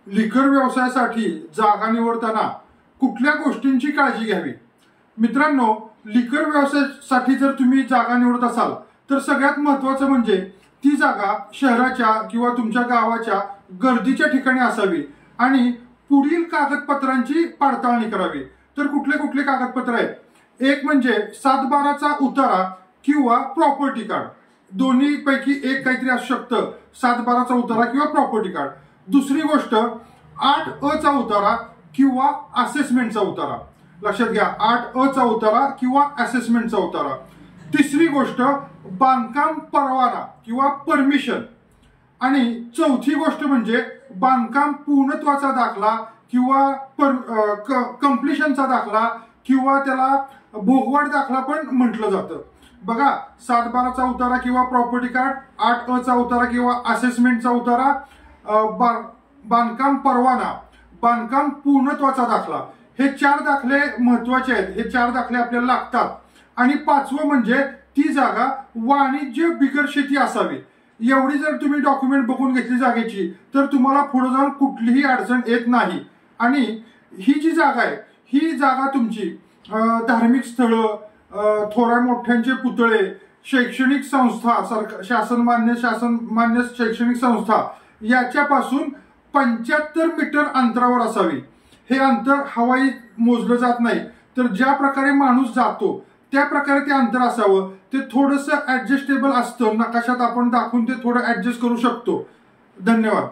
लिकर व्यवसायासाठी जागा निवडताना कुठल्या गोष्टींची काळजी घ्यावी? मित्रांनो, लिकर व्यवसायासाठी जर तुम्ही जागा निवडत असाल तर सगळ्यात महत्त्वाचं म्हणजे ती जागा शहराच्या किंवा तुमच्या गावाच्या गर्दीच्या ठिकाणी असावी आणि पुढील कागदपत्रांची पडताळणी करावी। तर कुठले कुठले कागदपत्र आहेत? एक म्हणजे 7/12चा उतारा किंवा प्रॉपर्टी कार्ड, दोन्ही पैकी एक काहीतरी असू शकतं, 7/12चा उतारा किंवा प्रॉपर्टी कार्ड। दुसरी गोष्ट 8अ चा उतारा किंवा असेसमेंटचा उतारा, लक्षात घ्या, 8अ चा उतारा किंवा असेसमेंटचा उतारा। तिसरी गोष्ट बांधकाम परवाना किंवा परमिशन, आणि चौथी गोष्ट म्हणजे बांधकाम पूर्णत्वाचा दाखला किंवा कंप्लिशनचा दाखला किंवा त्याला भोगवाढ दाखला पण म्हटलं जातं। बघा, 7/12चा उतारा किंवा प्रॉपर्टी कार्ड, 8अ चा उतारा किंवा असेसमेंटचा उतारा, बांधकाम परवाना, बांधकाम पूर्णत्वाचा दाखला, हे 4 दाखले महत्वाचे आहेत। हे 4 दाखले आपल्याला लागतात। आणि 5वं म्हणजे ती जागा वाणिज्य बिगर शेती असावी। एवढी जर तुम्ही डॉक्युमेंट बघून घेतली जागेची तर तुम्हाला पुढे जाऊन कुठलीही अडचण येत नाही। आणि ही जी जागा आहे ही जागा तुमची धार्मिक स्थळं, थोड्या मोठ्यांचे पुतळे, शैक्षणिक संस्था, शासन मान्य शैक्षणिक संस्था याच्यापासून 75 मीटर अंतरावर असावी। हे अंतर हवाई मोजलं जात नाही, तर ज्या प्रकारे माणूस जातो त्या प्रकारे ते अंतर असावं। ते थोडंसं ऍडजस्टेबल असतं, नकाशात आपण दाखवून ते थोडं ऍडजस्ट करू शकतो। धन्यवाद।